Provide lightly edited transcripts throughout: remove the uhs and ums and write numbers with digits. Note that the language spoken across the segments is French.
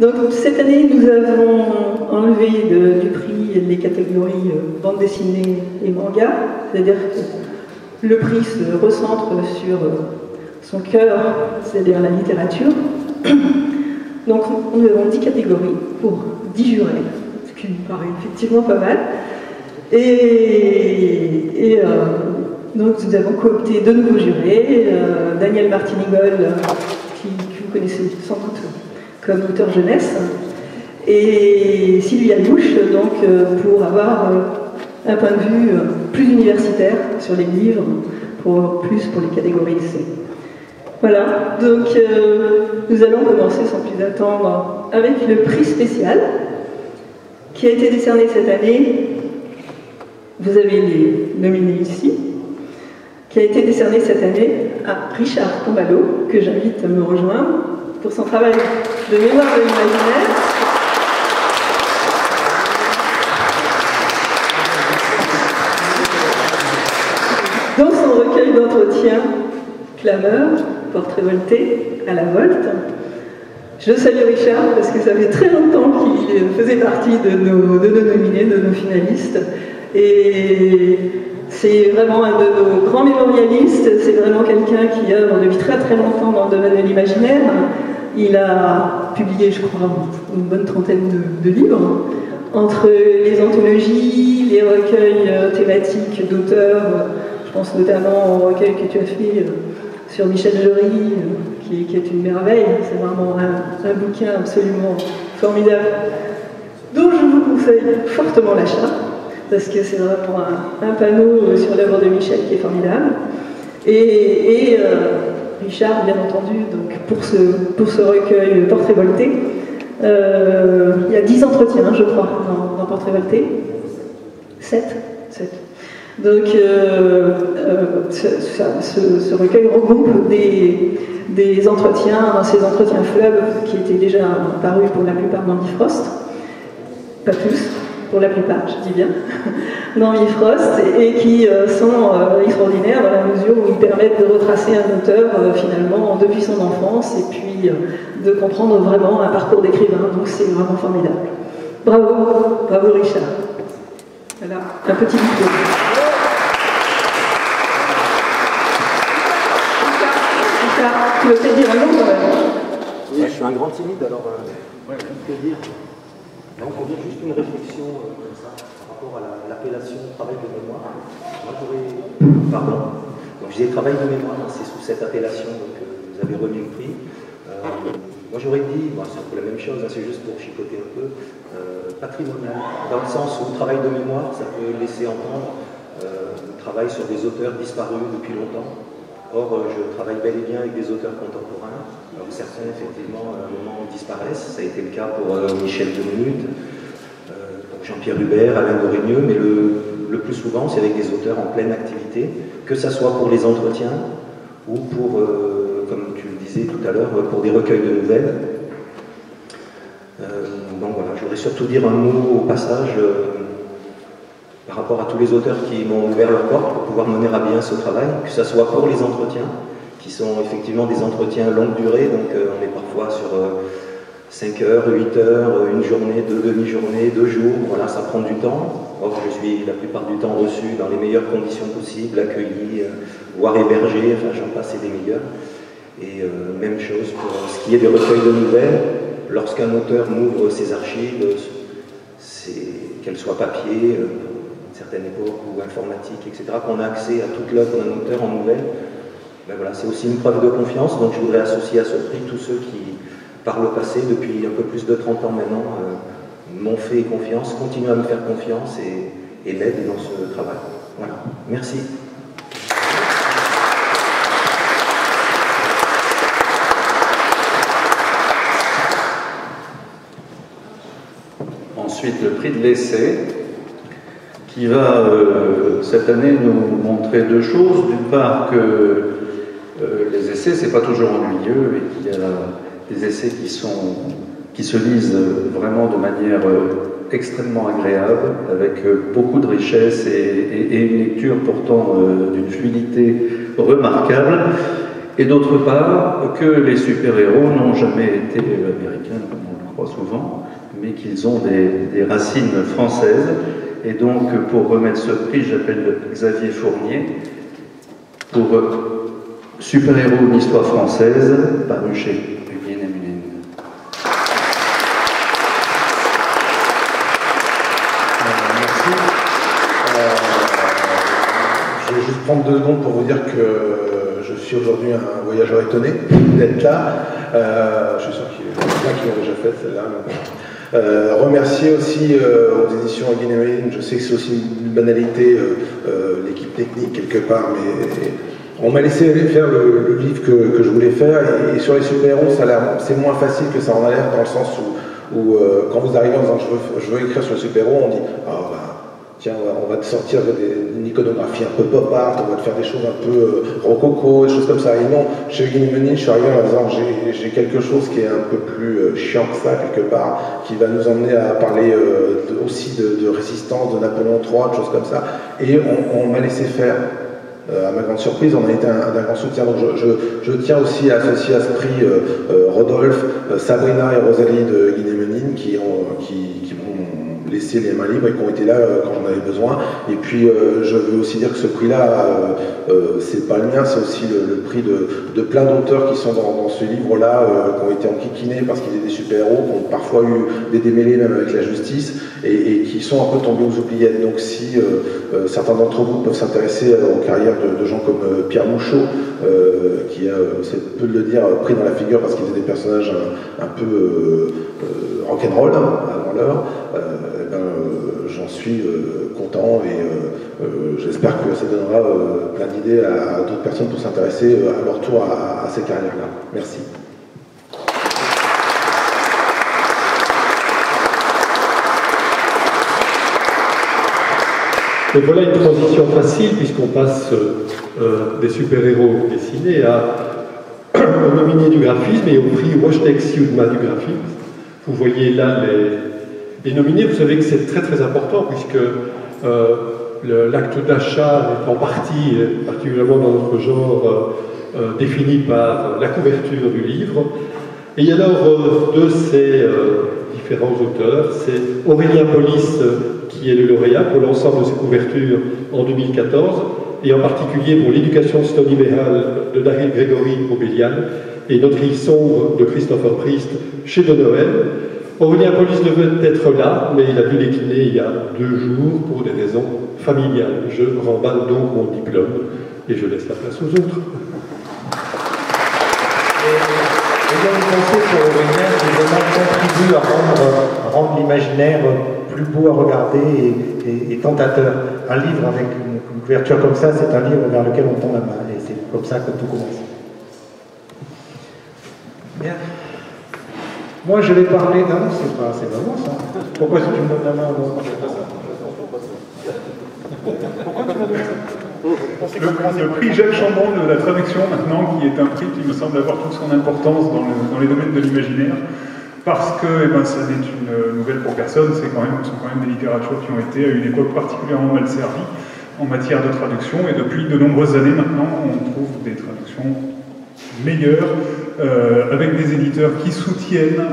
Donc cette année, nous avons enlevé du prix les catégories bande dessinée et manga, c'est-à-dire que le prix se recentre sur son cœur, c'est-à-dire la littérature. Donc nous avons 10 catégories pour 10 jurés, ce qui me paraît effectivement pas mal. Donc nous avons coopté 2 nouveaux jurés, Daniel Martinigol, que vous connaissez sans doute comme auteur jeunesse, et Sylvia Louche, donc pour avoir un point de vue plus universitaire sur les livres, plus pour les catégories lycée. Voilà, donc nous allons commencer sans plus attendre avec le prix spécial qui a été décerné cette année. Vous avez les nominés ici, qui a été décerné cette année à Richard Combalo, que j'invite à me rejoindre pour son travail de mémoire de l'imaginaire. Dans son recueil d'entretien Clameur, portrait volté à la volte. Je salue Richard parce que ça fait très longtemps qu'il faisait partie de nos nominés, de nos finalistes. Et c'est vraiment un de nos grands mémorialistes, c'est vraiment quelqu'un qui œuvre depuis très très longtemps dans le domaine de l'imaginaire. Il a publié, je crois, une bonne trentaine de livres, entre les anthologies, les recueils thématiques d'auteurs, je pense notamment au recueil que tu as fait sur Michel Jory, qui est une merveille, c'est vraiment un bouquin absolument formidable, dont je vous conseille fortement l'achat, parce que c'est vraiment un panneau sur l'œuvre de Michel qui est formidable. Et Richard, bien entendu, donc pour ce recueil Portrait volté, il y a 10 entretiens, je crois, dans Portrait volté. 7. Donc, ce recueil regroupe des entretiens, ces entretiens fleuves qui étaient déjà parus pour la plupart dans Bifrost, pas tous, pour la plupart, je dis bien, dans Bifrost, et qui sont extraordinaires dans la mesure où ils permettent de retracer un auteur finalement depuis son enfance et puis de comprendre vraiment un parcours d'écrivain. Donc c'est vraiment formidable. Bravo Richard. Voilà, un petit diplôme. Tu veux peut-être dire un mot quand même? Oui, je suis un grand timide, alors que dire? Donc on vient juste une réflexion comme ça par rapport à l'appellation travail de mémoire. Moi j'aurais... Pardon. Donc je disais travail de mémoire, c'est sous cette appellation que vous avez remis le prix. Moi j'aurais dit, c'est un peu la même chose, c'est juste pour chipoter un peu, patrimonial, dans le sens où travail de mémoire, ça peut laisser entendre travail sur des auteurs disparus depuis longtemps. Or, je travaille bel et bien avec des auteurs contemporains. Alors, certains, effectivement, à un moment disparaissent. Ça a été le cas pour Michel Demuth, pour Jean-Pierre Hubert, Alain Gorénieux, mais le plus souvent, c'est avec des auteurs en pleine activité, que ce soit pour les entretiens ou pour, comme tu le disais tout à l'heure, pour des recueils de nouvelles. Donc voilà, je voudrais surtout dire un mot au passage par rapport à tous les auteurs qui m'ont ouvert leurs portes pour pouvoir mener à bien ce travail, que ce soit pour les entretiens, qui sont effectivement des entretiens longue durée, donc on est parfois sur 5 heures, 8 heures, une journée, 2 demi-journées, 2 jours, voilà, ça prend du temps. Or, je suis la plupart du temps reçu dans les meilleures conditions possibles, accueilli, voire hébergé, enfin j'en passe et des meilleurs. Et même chose pour ce qui est des recueils de nouvelles, lorsqu'un auteur m'ouvre ses archives, qu'elles soient papier, certaines époques, ou informatique, etc., qu'on a accès à toute l'œuvre d'un auteur en nouvelle, ben voilà, c'est aussi une preuve de confiance. Donc je voudrais associer à ce prix tous ceux qui, par le passé, depuis un peu plus de 30 ans maintenant, m'ont fait confiance, continuent à me faire confiance et m'aident dans ce travail. Voilà, merci. Ensuite, le prix de l'essai, qui va cette année nous montrer 2 choses. D'une part que les essais, c'est pas toujours ennuyeux et qu'il y a des essais qui se lisent vraiment de manière extrêmement agréable, avec beaucoup de richesse et une lecture pourtant d'une fluidité remarquable. et d'autre part que les super-héros n'ont jamais été américains, comme on le croit souvent, mais qu'ils ont des racines françaises. Et donc, pour remettre ce prix, j'appelle Xavier Fournier pour Super-héros d'une histoire française, paru chez Huguen et Munin. Merci. Je vais juste prendre 2 secondes pour vous dire que je suis aujourd'hui un voyageur étonné d'être là. Je suis sûr qu'il y en a plein qui l'ont déjà fait celle-là. Remercier aussi aux éditions Huguen et Munin. Je sais que c'est aussi une banalité, l'équipe technique quelque part, mais on m'a laissé faire le livre que je voulais faire, et sur les super-héros, c'est moins facile que ça en a l'air, dans le sens où quand vous arrivez en disant je veux écrire sur les super-héros, on dit tiens, on va te sortir d'une iconographie un peu pop art, on va te faire des choses un peu rococo, des choses comme ça. Et non, chez Huguen et Munin, je suis arrivé en disant j'ai quelque chose qui est un peu plus chiant que ça, quelque part, qui va nous emmener à parler aussi de résistance, de Napoléon III, de choses comme ça. Et on m'a laissé faire. À ma grande surprise, on a été d'un grand soutien. Donc je tiens aussi à associer à ce prix Rodolphe, Sabrina et Rosalie de Huguen et Munin qui m'ont laissé les mains libres et qui ont été là quand j'en avais besoin. Et puis je veux aussi dire que ce prix-là, c'est pas le mien, c'est aussi le prix de plein d'auteurs qui sont dans ce livre-là, qui ont été enquiquinés parce qu'ils étaient des super-héros, qui ont parfois eu des démêlés même avec la justice, et qui sont un peu tombés aux oubliettes. Donc si certains d'entre vous peuvent s'intéresser aux carrières de gens comme Pierre Mouchot, qui a, c'est peu de le dire, pris dans la figure parce qu'il faisait des personnages un peu rock'n'roll avant l'heure, j'en suis content, et j'espère que ça donnera plein d'idées à d'autres personnes pour s'intéresser à leur tour à ces carrières-là. Merci. Et voilà une transition facile, puisqu'on passe des super-héros dessinés au nominé du graphisme et au prix Rochetex-Siudma du graphisme. Vous voyez là les nominés. Vous savez que c'est très très important, puisque l'acte d'achat est en partie, particulièrement dans notre genre, défini par la couverture du livre. Et alors, de ces différents auteurs, c'est Aurélien Polis qui est le lauréat pour l'ensemble de ses couvertures en 2014, et en particulier pour l'éducation stolibérale de Daryl Grégory au Bélial et Notre île sombre de Christopher Priest chez De Noël. Aurélien Polis devait être là, mais il a dû décliner il y a 2 jours pour des raisons familiales. Je remballe donc mon diplôme et je laisse la place aux autres. Et bien, vous pensez que Aurélien qui vraiment contribue à rendre l'imaginaire plus beau à regarder et tentateur. Un livre avec une couverture comme ça, c'est un livre vers lequel on tend la main, et c'est comme ça que tout commence. Bien. Moi, je vais parler d'un... C'est pas moi, ça. Pourquoi est-ce que tu me donnes la main? Pourquoi tu m'as donné ça? Le prix Jacques Chambon de la traduction, maintenant, qui est un prix qui me semble avoir toute son importance dans les domaines de l'imaginaire, parce que ça n'est une nouvelle pour personne, ce sont quand même des littératures qui ont été à une époque particulièrement mal servies en matière de traduction, et depuis de nombreuses années maintenant, on trouve des traductions meilleures, avec des éditeurs qui soutiennent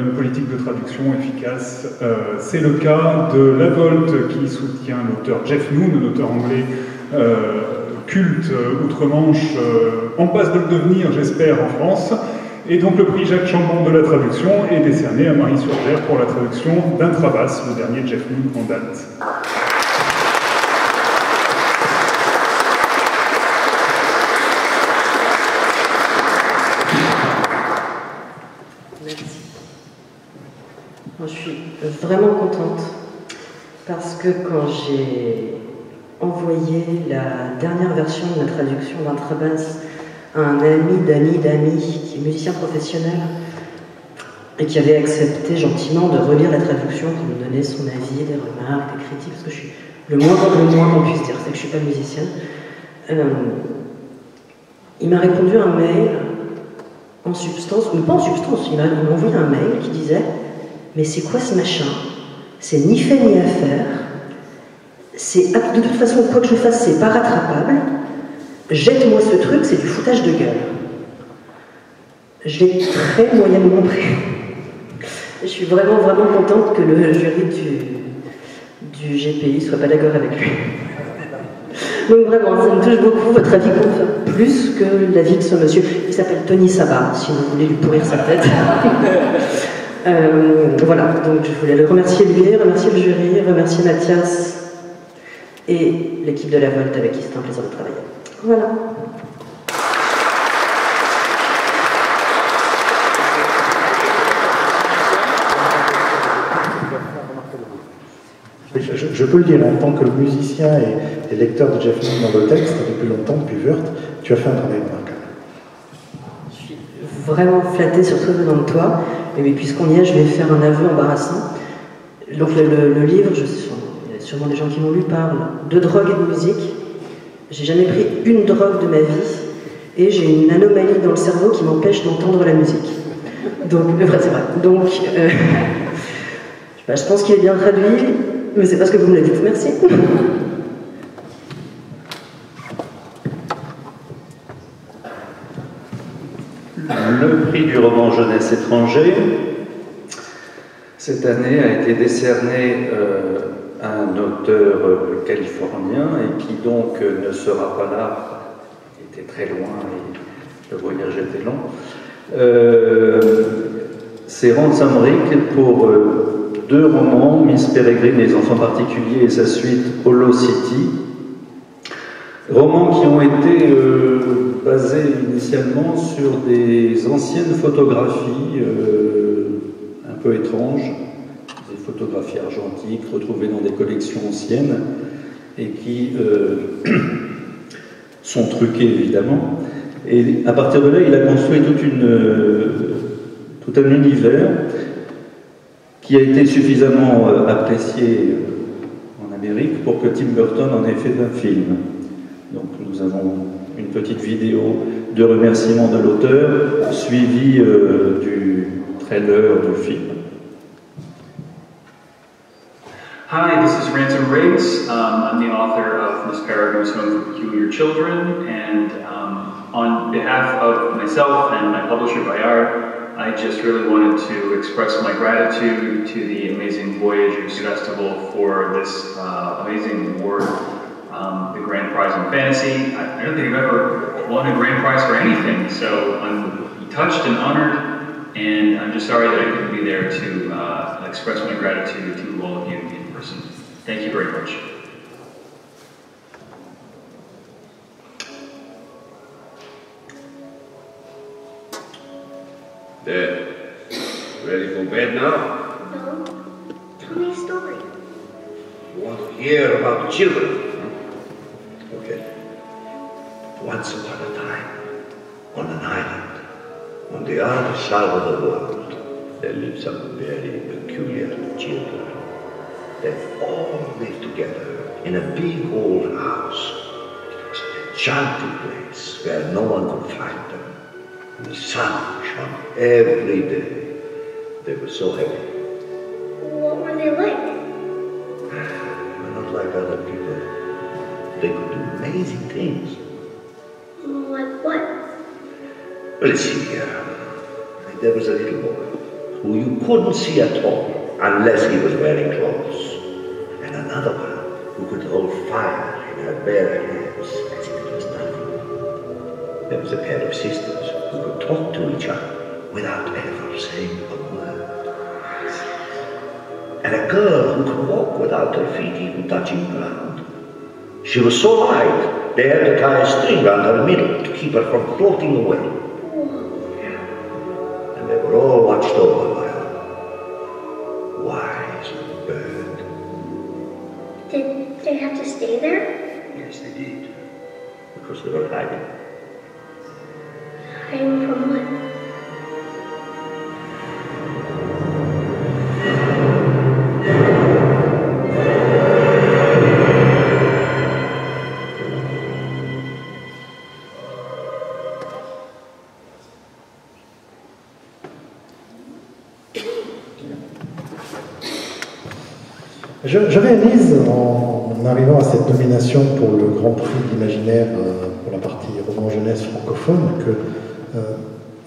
une politique de traduction efficace. C'est le cas de La Volte, qui soutient l'auteur Jeff Noon, un auteur anglais culte outre-Manche, en passe de le devenir, j'espère, en France. Et donc le prix Jacques Chambon de la traduction est décerné à Marie Surgère pour la traduction d'Intrabas, le dernier Jeff Noon en date. Merci. Moi, je suis vraiment contente parce que quand j'ai envoyé la dernière version de la traduction d'Intrabas à un ami d'amis qui est musicien professionnel et qui avait accepté gentiment de relire la traduction pour me donner son avis, des remarques, des critiques, parce que je suis le moins qu'on puisse dire, c'est que je ne suis pas musicienne. Il m'a répondu un mail en substance, ou pas en substance, il m'a envoyé un mail qui disait « Mais c'est quoi ce machin? C'est ni fait ni à faire, de toute façon, quoi que je fasse, c'est pas rattrapable. Jette-moi ce truc, c'est du foutage de gueule. » Je l'ai très moyennement pris. Je suis vraiment contente que le jury du GPI soit pas d'accord avec lui. Donc vraiment, ça me touche beaucoup. Votre avis compte plus que l'avis de ce monsieur. Il s'appelle Tony Sabat, si vous voulez lui pourrir sa tête. Voilà, donc je voulais le remercier lui, remercier le jury, remercier Mathias et l'équipe de la Volte avec qui c'était un plaisir de travailler. Voilà. Je peux le dire, en tant que musicien et lecteur de Jeff Lynne dans le texte, depuis longtemps, depuis Wörth, tu as fait un travail remarquable. Je suis vraiment flattée, surtout venant de toi. Et puisqu'on y est, je vais faire un aveu embarrassant. Donc le livre, il y a sûrement des gens qui l'ont lu, parle de drogue et de musique. J'ai jamais pris une drogue de ma vie et j'ai une anomalie dans le cerveau qui m'empêche d'entendre la musique. Donc, c'est vrai. Donc, je pense qu'il est bien traduit, mais c'est parce que vous me le dites. Merci. Le prix du roman jeunesse étranger, cette année, a été décerné à un auteur californien et qui donc ne sera pas là, il était très loin et le voyage était long. C'est Ranz Emmerich pour deux romans, Miss Peregrine et les enfants particuliers et sa suite Hollow City. Romans qui ont été basés initialement sur des anciennes photographies un peu étranges, des photographies argentiques retrouvées dans des collections anciennes et qui sont truquées évidemment. Et à partir de là, il a construit tout un univers qui a été suffisamment apprécié en Amérique pour que Tim Burton en ait fait un film. Donc nous avons une petite vidéo de remerciement de l'auteur, suivie du trailer du film. Hi, this is Ransom Riggs. I'm the author of Miss Peregrine's Home for Peculiar Children, and on behalf of myself and my publisher Bayard, I just really wanted to express my gratitude to the Amazing Voyagers Festival for this amazing award. The Grand Prize in Fantasy. I don't think I've ever won a grand prize for anything, so I'm touched and honored, and I'm just sorry that I couldn't be there to express my gratitude to all of you in person. Thank you very much. There. Ready for bed now? No. Tell me a story. You want to hear about the children? Okay. Once upon a time, on an island, on the other side of the world, there lived some very peculiar children. They all lived together in a big old house. It was an enchanted place where no one could find them. And the sun shone every day. They were so happy. What were they like? They were not like other people. They could do amazing things. Like what? Let's see here. There was a little boy who you couldn't see at all unless he was wearing clothes. And another one who could hold fire in her bare hands as if it was nothing. There was a pair of sisters who could talk to each other without ever saying a word. And a girl who could walk without her feet even touching ground. She was so light, they had to tie a string around her middle to keep her from floating away. And they were all watched over by a wise bird. Did they have to stay there? Yes, they did. Because they were hiding. Hiding from what? Je réalise en arrivant à cette nomination pour le Grand Prix d'Imaginaire pour la partie roman jeunesse francophone que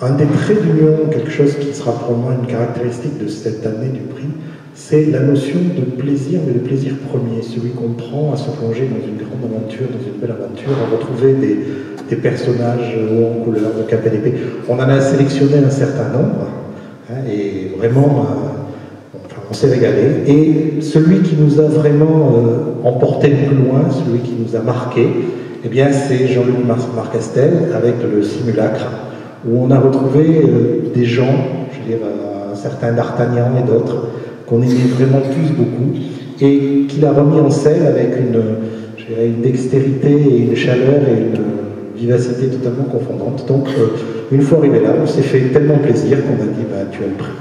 un des traits d'union, quelque chose qui sera pour moi une caractéristique de cette année du prix, c'est la notion de plaisir, mais de plaisir premier, celui qu'on prend à se plonger dans une grande aventure, dans une belle aventure, à retrouver des personnages hauts en couleur, de cap et d'épée. On en a sélectionné un certain nombre, hein, et vraiment, on s'est régalé. Et celui qui nous a vraiment emporté le plus loin, celui qui nous a marqué, eh bien, c'est Jean-Luc Marcastel avec le Simulacre, où on a retrouvé des gens, je veux dire, un certain D'Artagnan et d'autres, qu'on aimait vraiment tous beaucoup, et qu'il a remis en scène avec une dextérité et une chaleur et une vivacité totalement confondante. Donc, une fois arrivé là, on s'est fait tellement plaisir qu'on a dit, bah, tu as le prix,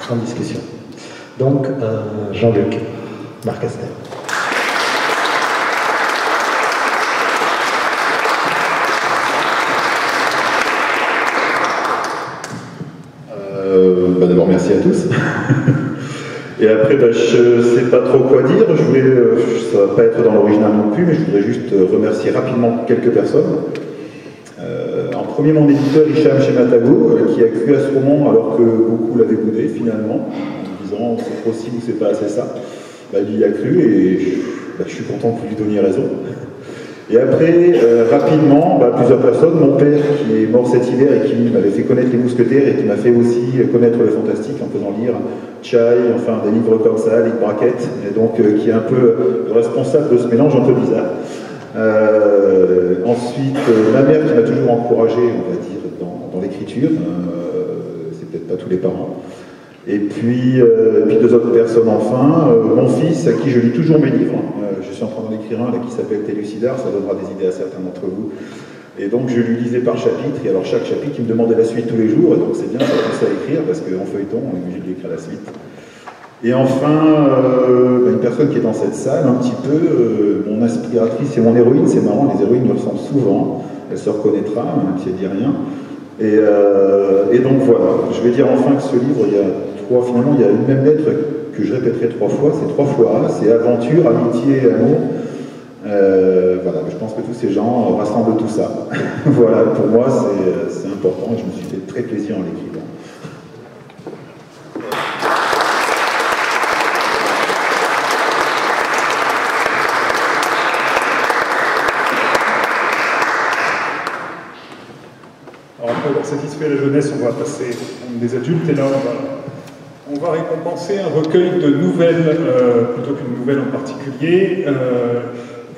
sans discussion. Donc, Jean-Luc Marcastel. D'abord, merci à tous. Et après, je ne sais pas trop quoi dire. Ça ne va pas être dans l'original non plus, mais je voudrais juste remercier rapidement quelques personnes. En premier, mon éditeur Hicham Chematago, qui a cru à ce roman alors que beaucoup l'avaient boudé finalement, en disant c'est possible ou c'est pas assez ça. Il y a cru et je suis content que vous lui donniez raison. Et après, rapidement, plusieurs personnes, mon père qui est mort cet hiver et qui m'avait fait connaître les Mousquetaires et qui m'a fait aussi connaître le fantastique en faisant lire Chai, enfin des livres comme ça, Lick Brackett, et donc qui est un peu responsable de ce mélange un peu bizarre. Ensuite, ma mère qui m'a toujours encouragé, on va dire, dans l'écriture, c'est peut-être pas tous les parents. Et puis deux autres personnes enfin, mon fils à qui je lis toujours mes livres, je suis en train d'en écrire un là, qui s'appelle Télucidar, ça donnera des idées à certains d'entre vous. Et donc je lui lisais par chapitre, et alors chaque chapitre il me demandait la suite tous les jours, et donc c'est bien, ça pousse à écrire, parce qu'en feuilleton on est obligé de lui écrire la suite. Et enfin, une personne qui est dans cette salle, un petit peu, mon inspiratrice et mon héroïne, c'est marrant, les héroïnes me ressemblent souvent, elle se reconnaîtra, même si elle dit rien. Et donc voilà, je vais dire enfin que ce livre, finalement il y a une même lettre que je répéterai 3 fois, c'est 3 fois A, c'est aventure, amitié et amour. Voilà, je pense que tous ces gens rassemblent tout ça. Voilà, pour moi c'est important et je me suis fait très plaisir en l'écrivant. Alors après avoir satisfait la jeunesse, on va passer au des adultes et là on va récompenser un recueil de nouvelles, plutôt qu'une nouvelle en particulier,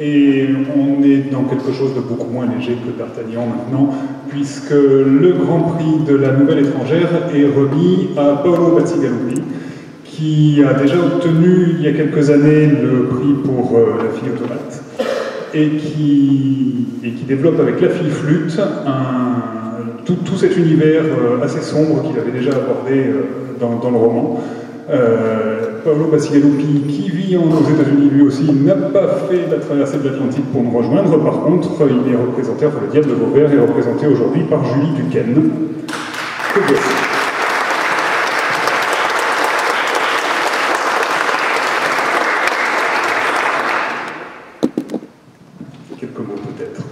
et on est dans quelque chose de beaucoup moins léger que D'Artagnan maintenant, puisque le Grand Prix de la Nouvelle étrangère est remis à Paolo Bacigalupi, qui a déjà obtenu il y a quelques années le prix pour La fille automate, et qui développe avec La fille flûte tout cet univers assez sombre qu'il avait déjà abordé dans le roman. Paolo Bacigalupi, qui vit aux États-Unis lui aussi, n'a pas fait la traversée de l'Atlantique pour nous rejoindre. Par contre, il est représenté, enfin le Diable de Vauvert est représenté aujourd'hui par Julie Duquesne. Que voici. Quelques mots peut-être.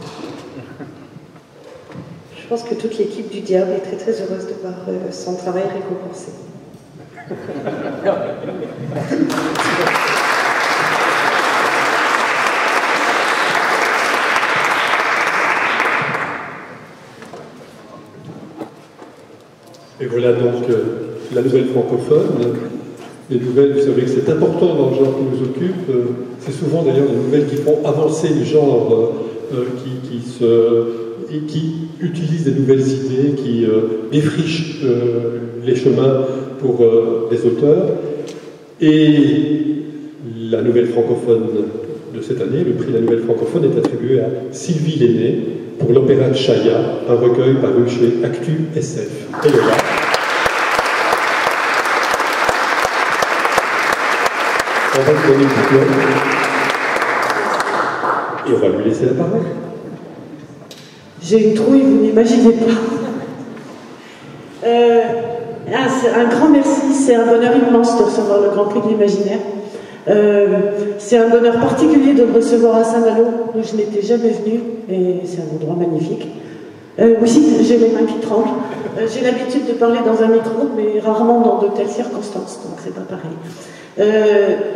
Je pense que toute l'équipe du Diable est très très heureuse de voir son travail récompensé. Et voilà donc la nouvelle francophone. Les nouvelles, vous savez que c'est important dans le genre qui nous occupe. C'est souvent d'ailleurs des nouvelles qui font avancer le genre, qui utilisent des nouvelles idées, qui défrichent les chemins pour les auteurs. Et la nouvelle francophone de cette année, le prix de la nouvelle francophone, est attribué à Sylvie Lenné pour l'opéra de Chaya, un recueil paru chez Actu SF. Et le là. On va lui donner le diplôme et on va lui laisser la parole. J'ai une trouille, vous n'imaginez pas. Un grand merci, c'est un bonheur immense de recevoir le Grand Prix de l'Imaginaire. C'est un bonheur particulier de me recevoir à Saint-Malo, où je n'étais jamais venue, et c'est un endroit magnifique. Oui, j'ai les mains qui tremblent. J'ai l'habitude de parler dans un micro, mais rarement dans de telles circonstances, donc c'est pas pareil.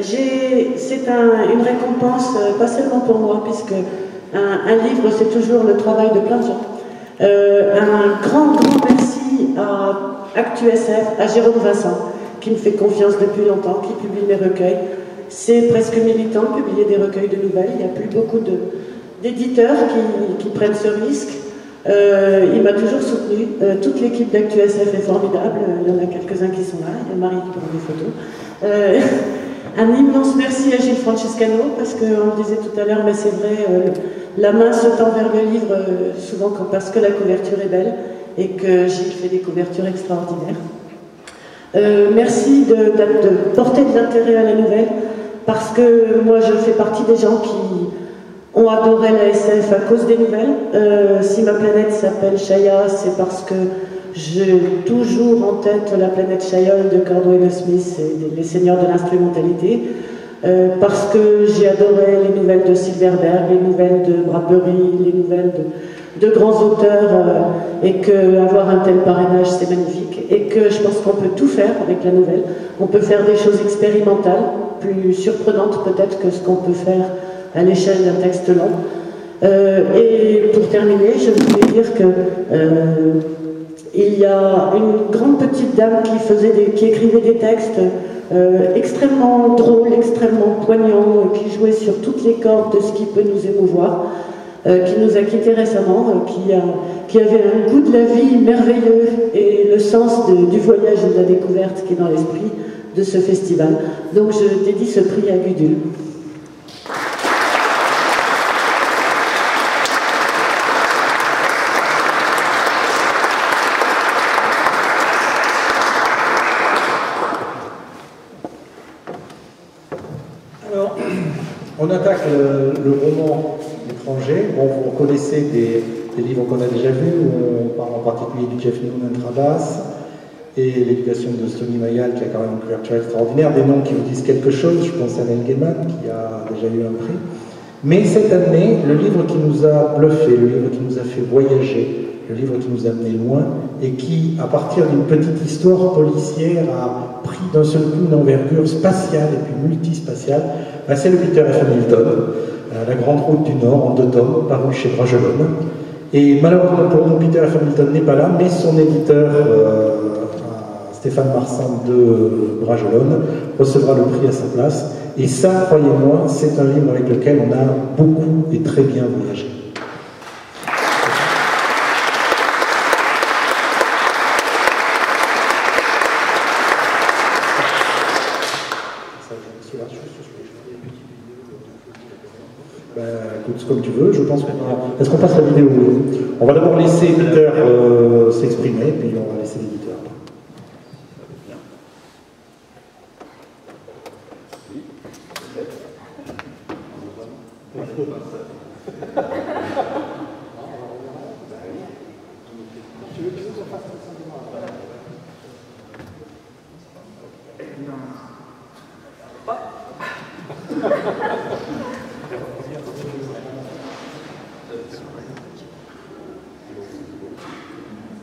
C'est une récompense, pas seulement pour moi, puisque un livre, c'est toujours le travail de plein de gens. Un grand merci à ActuSF, à Jérôme Vincent, qui me fait confiance depuis longtemps, qui publie mes recueils. C'est presque militant de publier des recueils de nouvelles. Il n'y a plus beaucoup d'éditeurs qui prennent ce risque. Il m'a toujours soutenu. Toute l'équipe d'ActuSF est formidable. Il y en a quelques-uns qui sont là. Il y a Marie qui prend des photos. Un immense merci à Gilles Francescano, parce qu'on le disait tout à l'heure, mais c'est vrai, la main se tend vers le livre souvent parce que la couverture est belle et que Gilles fait des couvertures extraordinaires. Merci de porter de l'intérêt à la nouvelle, parce que moi je fais partie des gens qui ont adoré la SF à cause des nouvelles. Si ma planète s'appelle Shaya, c'est parce que j'ai toujours en tête la planète Shayol de Cordwainer Smith et les seigneurs de l'instrumentalité, parce que j'ai adoré les nouvelles de Silverberg, les nouvelles de Bradbury, les nouvelles de grands auteurs, et qu'avoir un tel parrainage c'est magnifique, et que je pense qu'on peut tout faire avec la nouvelle. On peut faire des choses expérimentales, plus surprenantes peut-être que ce qu'on peut faire à l'échelle d'un texte long. Et pour terminer, je voulais dire que il y a une grande petite dame qui écrivait des textes extrêmement drôles, extrêmement poignants, qui jouait sur toutes les cordes de ce qui peut nous émouvoir, qui nous a quittés récemment, qui avait un goût de la vie merveilleux et le sens du voyage et de la découverte qui est dans l'esprit de ce festival. Donc je dédie ce prix à Gudule. Alors, on attaque le roman étranger. Bon, vous reconnaissez des livres qu'on a déjà vus, on parle en particulier du Jeff Noonan Trabas et l'éducation de Sony Mayal, qui a quand même une couverture extraordinaire, des noms qui vous disent quelque chose. Je pense à Neil Gaiman, qui a déjà eu un prix. Mais cette année, le livre qui nous a bluffé, le livre qui nous a fait voyager, le livre qui nous a amené loin, et qui, à partir d'une petite histoire policière, a pris d'un seul coup une envergure spatiale et puis multispatiale, c'est le Peter F. Hamilton, La Grande Route du Nord, en 2 tomes, paru chez Bragelonne. Et malheureusement pour nous, Peter F. Hamilton n'est pas là, mais son éditeur, Stéphane Marsan de Bragelonne, recevra le prix à sa place. Et ça, croyez-moi, c'est un livre avec lequel on a beaucoup et très bien voyagé. Écoute, comme tu veux, je pense qu'on va... Est-ce qu'on passe la vidéo? On va d'abord laisser Peter s'exprimer, puis on va laisser l'éditeur.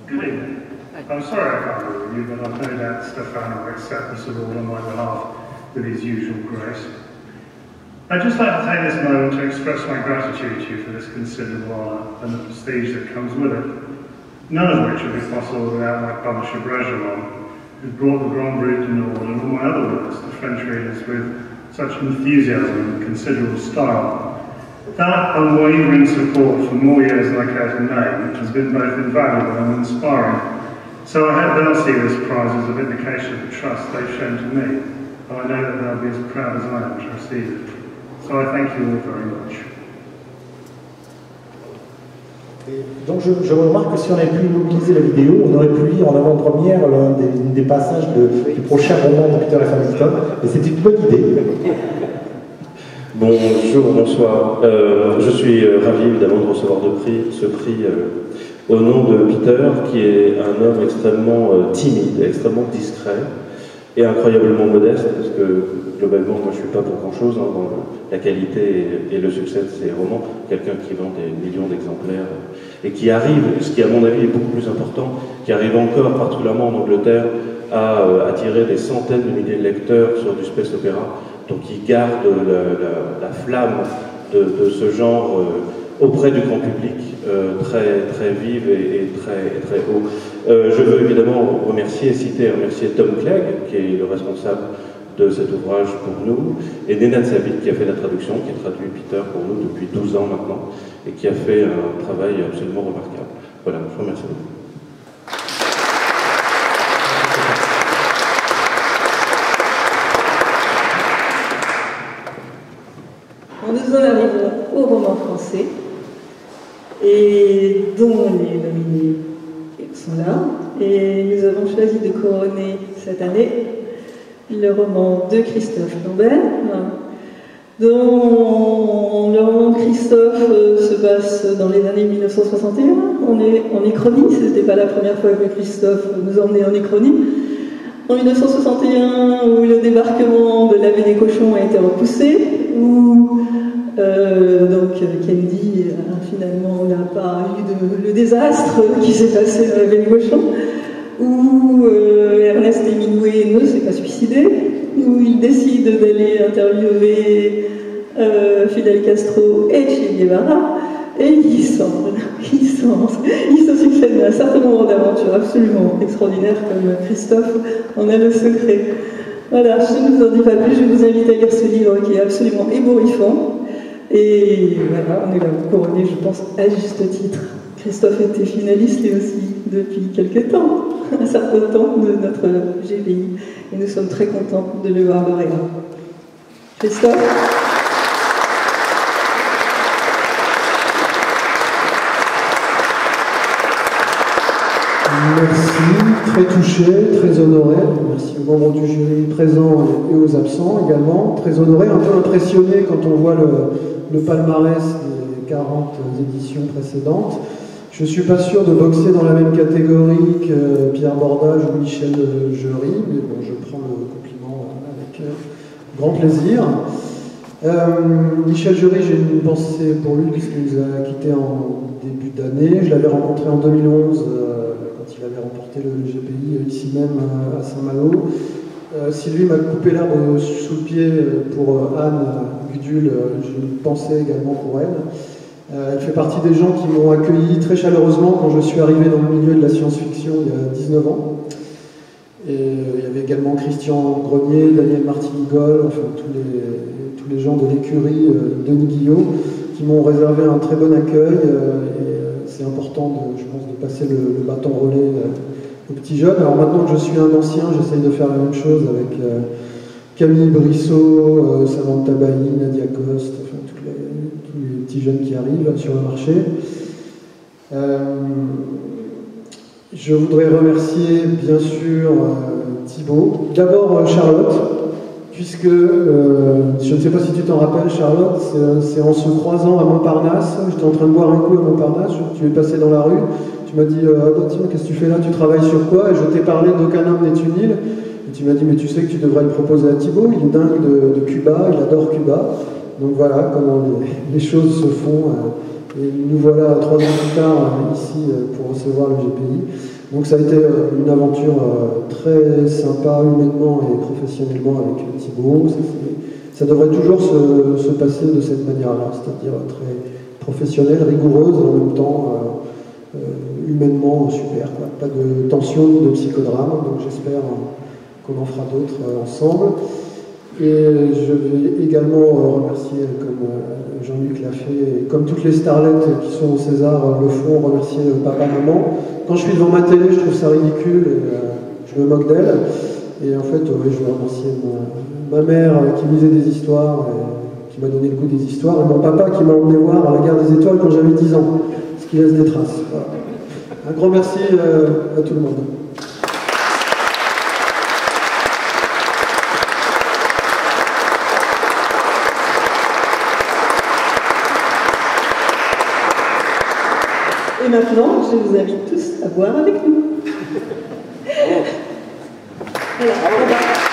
Good evening. I'm sorry I can't be with you, but I've no doubt Stefano will accept this award on my behalf with his usual grace. I'd just like to take this moment to express my gratitude to you for this considerable honour and the prestige that comes with it, none of which would be possible without my publisher Bragelonne, who brought the Grand Route du Nord and all my other works to French readers with such enthusiasm and considerable style. That unwavering support for more years than I care to name has been both invaluable and inspiring. So I hope they'll see this prize as a vindication of the trust they've shown to me, and I know that they'll be as proud as I am to receive it. So I thank you all very much. Donc je remarque que si on avait pu mobiliser la vidéo, on aurait pu lire en avant-première l'un des passages du prochain roman de Peter F. Hamilton, et c'est une bonne idée. Bonjour, bonsoir. Je suis ravi évidemment de recevoir ce prix au nom de Peter, qui est un homme extrêmement timide, extrêmement discret et incroyablement modeste, parce que globalement, moi je ne suis pas pour grand-chose dans la qualité et le succès de ses romans. Quelqu'un qui vend des millions d'exemplaires et qui arrive, ce qui à mon avis est beaucoup plus important, qui arrive encore particulièrement en Angleterre à attirer des centaines de milliers de lecteurs sur du space opéra, donc qui garde la flamme de ce genre auprès du grand public, très vive et très haut. Je veux évidemment remercier Tom Clegg, qui est le responsable de cet ouvrage pour nous, et Nenad Sabit, qui a fait la traduction, qui traduit Peter pour nous depuis 12 ans maintenant, et qui a fait un travail absolument remarquable. Voilà, je vous remercie beaucoup. Nous en arrivons au roman français, et dont les nominés sont là. Et nous avons choisi de couronner cette année le roman de Christophe Lambert, dont le roman Christophe se passe dans les années 1961. On est en Uchronie, ce n'était pas la première fois que Christophe nous emmenait en Uchronie. En 1961, où le débarquement de la baie des cochons a été repoussé, où donc Kennedy finalement n'a pas eu le désastre qui s'est passé dans la baie des cochons, où Ernest Hemingway ne s'est pas suicidé, où il décide d'aller interviewer Fidel Castro et Che Guevara, et il se succède à un certain nombre d'aventures absolument extraordinaires comme Christophe en a le secret. Voilà, je ne vous en dis pas plus, je vous invite à lire ce livre qui est absolument ébouriffant. Et voilà, on est là pour couronner, je pense, à juste titre. Christophe était finaliste lui aussi depuis quelques temps, un certain temps de notre GPI, et nous sommes très contents de le voir lauréat. Christophe. Merci, très touché, très honoré. Merci aux membres du jury présents et aux absents également. Très honoré, un peu impressionné quand on voit le palmarès des 40 éditions précédentes. Je ne suis pas sûr de boxer dans la même catégorie que Pierre Bordage ou Michel Jury, mais bon, je prends le compliment avec grand plaisir. Michel Jury, j'ai une pensée pour lui puisqu'il nous a quittés en début d'année. Je l'avais rencontré en 2011 quand il avait remporté le GPI ici même à Saint-Malo. Sylvie m'a coupé l'herbe sous le pied pour Anne Gudule. J'ai une pensée également pour elle. Elle fait partie des gens qui m'ont accueilli très chaleureusement quand je suis arrivé dans le milieu de la science-fiction il y a 19 ans. Et il y avait également Christian Grenier, Daniel Martinigol, enfin tous les gens de l'écurie, Denis Guillot, qui m'ont réservé un très bon accueil. Et c'est important, je pense, de passer le bâton relais aux petits jeunes. Alors maintenant que je suis un ancien, j'essaye de faire la même chose avec Camille Brissot, Samantha Bailly, Nadia Coste, enfin tous les petits jeunes qui arrivent sur le marché. Je voudrais remercier bien sûr Thibaut. D'abord Charlotte, puisque je ne sais pas si tu t'en rappelles Charlotte, c'est en se croisant à Montparnasse, j'étais en train de boire un coup à Montparnasse, tu es passé dans la rue, tu m'as dit tiens, qu'est-ce que tu fais là, tu travailles sur quoi? Et je t'ai parlé d'Aucun homme n'est une île, et tu m'as dit mais tu sais que tu devrais le proposer à Thibaut, il est dingue de Cuba, il adore Cuba. Donc voilà comment les choses se font. Et nous voilà 3 ans plus tard ici pour recevoir le GPI. Donc ça a été une aventure très sympa humainement et professionnellement avec Thibaut. Ça devrait toujours se passer de cette manière-là, c'est-à-dire très professionnelle, rigoureuse, et en même temps humainement super. Quoi. Pas de tension ni de psychodrame, donc j'espère qu'on en fera d'autres ensemble. Et je vais également remercier, comme Jean-Luc l'a fait, et comme toutes les starlettes qui sont au César le font, remercier papa-maman. Quand je suis devant ma télé, je trouve ça ridicule et je me moque d'elle. Et en fait, oui, je veux remercier ma mère qui me lisait des histoires, et qui m'a donné le goût des histoires, et mon papa qui m'a emmené voir à la Guerre des Étoiles quand j'avais 10 ans, ce qui laisse des traces. Voilà. Un grand merci à tout le monde. Et maintenant, je vous invite tous à boire avec nous. Voilà.